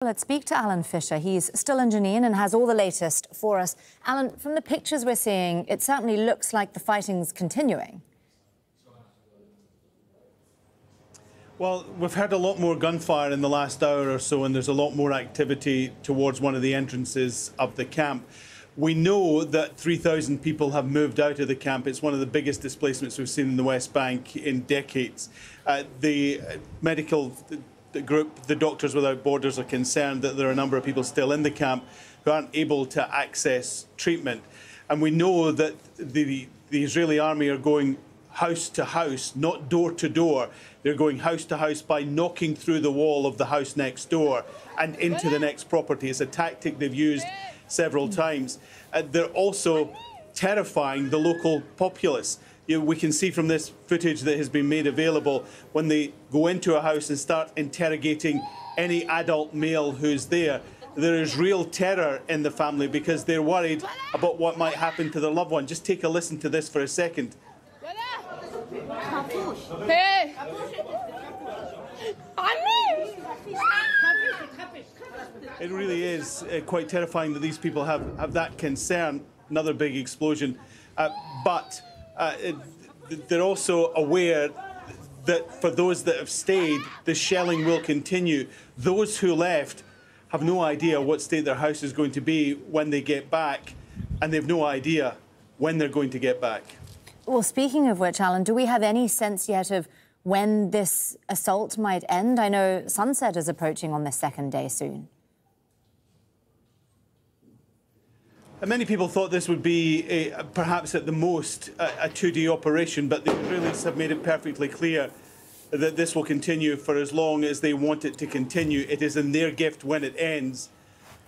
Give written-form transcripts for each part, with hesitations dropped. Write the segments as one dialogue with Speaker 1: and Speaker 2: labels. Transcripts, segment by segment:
Speaker 1: Let's speak to Alan Fisher. He's still in Jenin and has all the latest for us. Alan, from the pictures we're seeing, it certainly looks like the fighting's continuing.
Speaker 2: Well, we've heard a lot more gunfire in the last hour or so, and there's a lot more activity towards one of the entrances of the camp. We know that 3,000 people have moved out of the camp. It's one of the biggest displacements we've seen in the West Bank in decades. The medical group, the Doctors Without Borders, are concerned that there are a number of people still in the camp who aren't able to access treatment. And we know that the Israeli army are going house to house, not door to door. They're going house to house by knocking through the wall of the house next door and into the next property. It's a tactic they've used several times. They're also terrifying the local populace. We can see from this footage that has been made available, when they go into a house and start interrogating any adult male who's there, there is real terror in the family because they're worried about what might happen to their loved one. Just take a listen to this for a second. It really is quite terrifying that these people have that concern. Another big explosion. But they're also aware that for those that have stayed, the shelling will continue. Those who left have no idea what state their house is going to be when they get back, and they've no idea when they're going to get back.
Speaker 1: Well, speaking of which, Alan, do we have any sense yet of when this assault might end? I know sunset is approaching on the second day soon.
Speaker 2: Many people thought this would be perhaps at the most a two-day operation, but the Israelis have made it perfectly clear that this will continue for as long as they want it to continue. It is in their gift when it ends.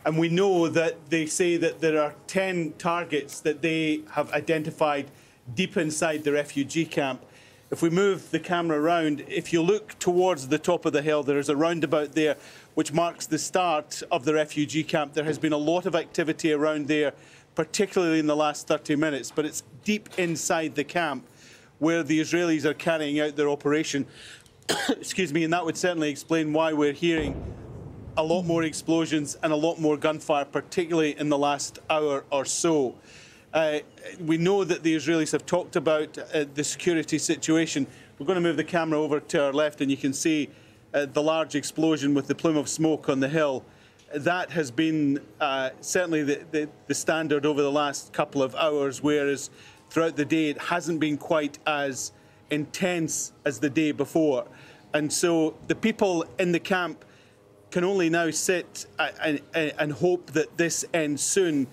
Speaker 2: And we know that they say that there are 10 targets that they have identified deep inside the refugee camp. If we move the camera around, if you look towards the top of the hill, there is a roundabout there which marks the start of the refugee camp. There has been a lot of activity around there, particularly in the last 30 minutes, but it's deep inside the camp where the Israelis are carrying out their operation. Excuse me, and that would certainly explain why we're hearing a lot more explosions and a lot more gunfire, particularly in the last hour or so. We know that the Israelis have talked about the security situation. We're going to move the camera over to our left, and you can see the large explosion with the plume of smoke on the hill. That has been certainly the standard over the last couple of hours, whereas throughout the day it hasn't been quite as intense as the day before. And so the people in the camp can only now sit and hope that this ends soon.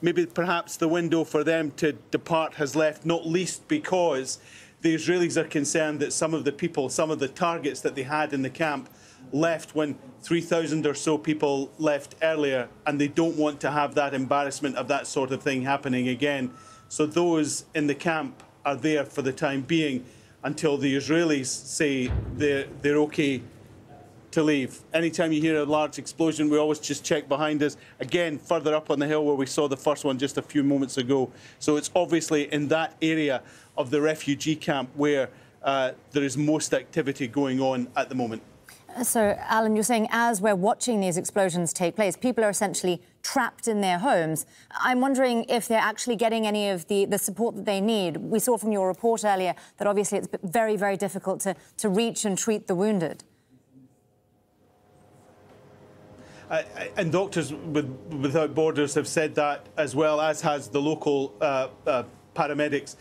Speaker 2: Maybe perhaps the window for them to depart has left, not least because the Israelis are concerned that some of the people, some of the targets that they had in the camp left when 3,000 or so people left earlier, and they don't want to have that embarrassment of that sort of thing happening again. So those in the camp are there for the time being until the Israelis say they're okay to leave. Anytime you hear a large explosion, we always just check behind us. Again, further up on the hill where we saw the first one just a few moments ago. So it's obviously in that area of the refugee camp where there is most activity going on at the moment.
Speaker 1: So, Alan, you're saying as we're watching these explosions take place, people are essentially trapped in their homes. I'm wondering if they're actually getting any of the support that they need. We saw from your report earlier that obviously it's very, very difficult to reach and treat the wounded.
Speaker 2: And Doctors Without Borders have said that, as well as has the local paramedics,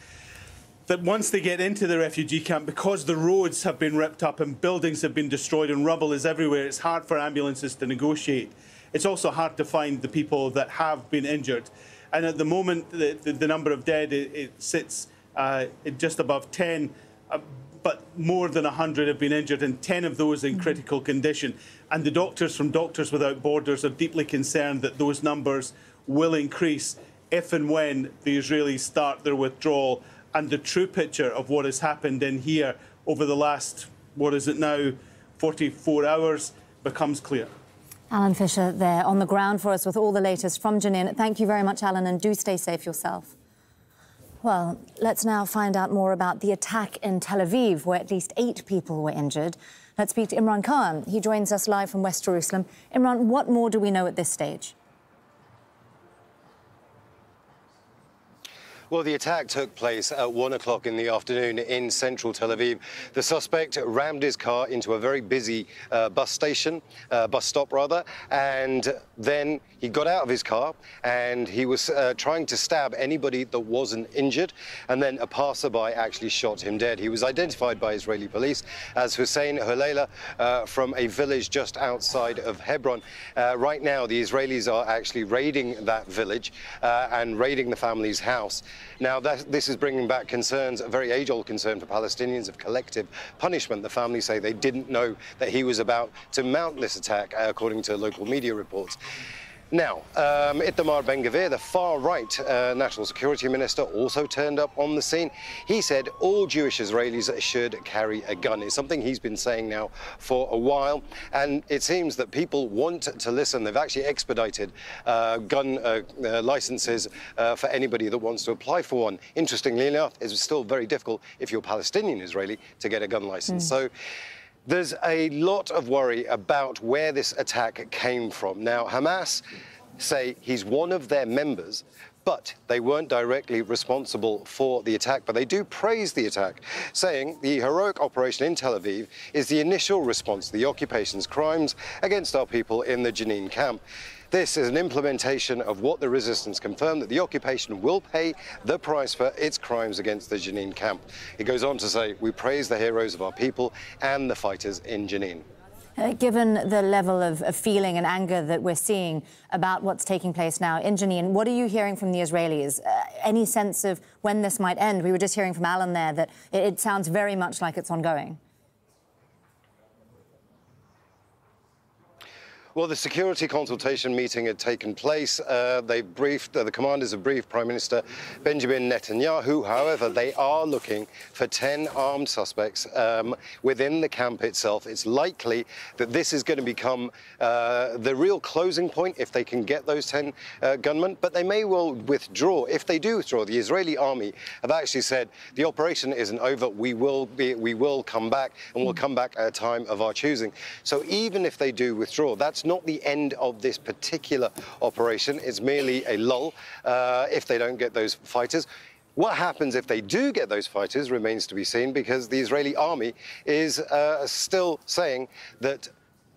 Speaker 2: that once they get into the refugee camp, because the roads have been ripped up and buildings have been destroyed and rubble is everywhere, it's hard for ambulances to negotiate. It's also hard to find the people that have been injured. And at the moment, the number of dead, it sits just above 10. But more than 100 have been injured, and 10 of those in critical condition. And the doctors from Doctors Without Borders are deeply concerned that those numbers will increase if and when the Israelis start their withdrawal. And the true picture of what has happened in here over the last, what is it now, 44 hours becomes clear.
Speaker 1: Alan Fisher there on the ground for us with all the latest from Jenin. Thank you very much, Alan, and do stay safe yourself. Well, let's now find out more about the attack in Tel Aviv, where at least 8 people were injured. Let's speak to Imran Khan. He joins us live from West Jerusalem. Imran, what more do we know at this stage?
Speaker 3: Well, the attack took place at 1 o'clock in the afternoon in central Tel Aviv. The suspect rammed his car into a very busy bus stop, and then he got out of his car and he was trying to stab anybody that wasn't injured, and then a passerby actually shot him dead. He was identified by Israeli police as Hussein Huleila from a village just outside of Hebron. Right now, the Israelis are actually raiding that village and raiding the family's house. Now, this is bringing back concerns, a very age-old concern for Palestinians of collective punishment. The family say they didn't know that he was about to mount this attack, according to local media reports. Now, Itamar Ben-Gvir, the far-right national security minister, also turned up on the scene. He said all Jewish Israelis should carry a gun. It's something he's been saying now for a while, and it seems that people want to listen. They've actually expedited gun licenses for anybody that wants to apply for one. Interestingly enough, it's still very difficult if you're Palestinian Israeli to get a gun license. So there's a lot of worry about where this attack came from. Now, Hamas say he's one of their members, but they weren't directly responsible for the attack. But they do praise the attack, saying the heroic operation in Tel Aviv is the initial response to the occupation's crimes against our people in the Jenin camp. This is an implementation of what the resistance confirmed, that the occupation will pay the price for its crimes against the Jenin camp. It goes on to say, we praise the heroes of our people and the fighters in Jenin.
Speaker 1: Given the level of feeling and anger that we're seeing about what's taking place now in Jenin, what are you hearing from the Israelis? Any sense of when this might end? We were just hearing from Alan there that it sounds very much like it's ongoing.
Speaker 3: Well, the security consultation meeting had taken place. The commanders have briefed Prime Minister Benjamin Netanyahu. However, they are looking for 10 armed suspects within the camp itself. It's likely that this is going to become the real closing point if they can get those 10 gunmen. But they may well withdraw. If they do withdraw, the Israeli army have actually said the operation isn't over. We will come back, and we'll come back at a time of our choosing. So even if they do withdraw, that's not the end of this particular operation. It's merely a lull if they don't get those fighters. What happens if they do get those fighters remains to be seen, because the Israeli army is still saying that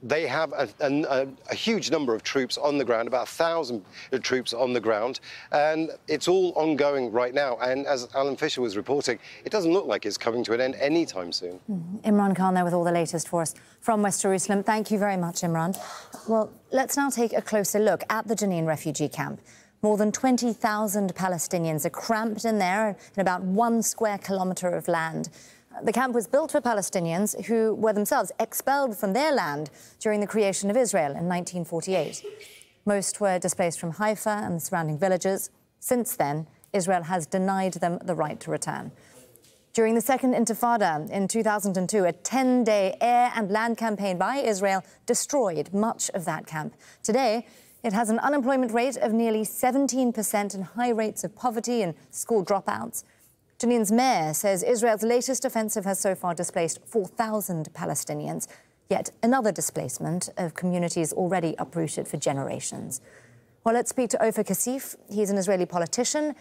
Speaker 3: they have a huge number of troops on the ground, about 1,000 troops on the ground, and it's all ongoing right now. And as Alan Fisher was reporting, it doesn't look like it's coming to an end anytime soon.
Speaker 1: Imran Khan there with all the latest for us from West Jerusalem. Thank you very much, Imran. Well, let's now take a closer look at the Jenin refugee camp. More than 20,000 Palestinians are cramped in there in about 1 square kilometre of land. The camp was built for Palestinians who were themselves expelled from their land during the creation of Israel in 1948. Most were displaced from Haifa and the surrounding villages. Since then, Israel has denied them the right to return. During the Second Intifada in 2002, a 10-day air and land campaign by Israel destroyed much of that camp. Today, it has an unemployment rate of nearly 17% and high rates of poverty and school dropouts. Jenin's mayor says Israel's latest offensive has so far displaced 4,000 Palestinians, yet another displacement of communities already uprooted for generations. Well, let's speak to Ofer Kasif. He's an Israeli politician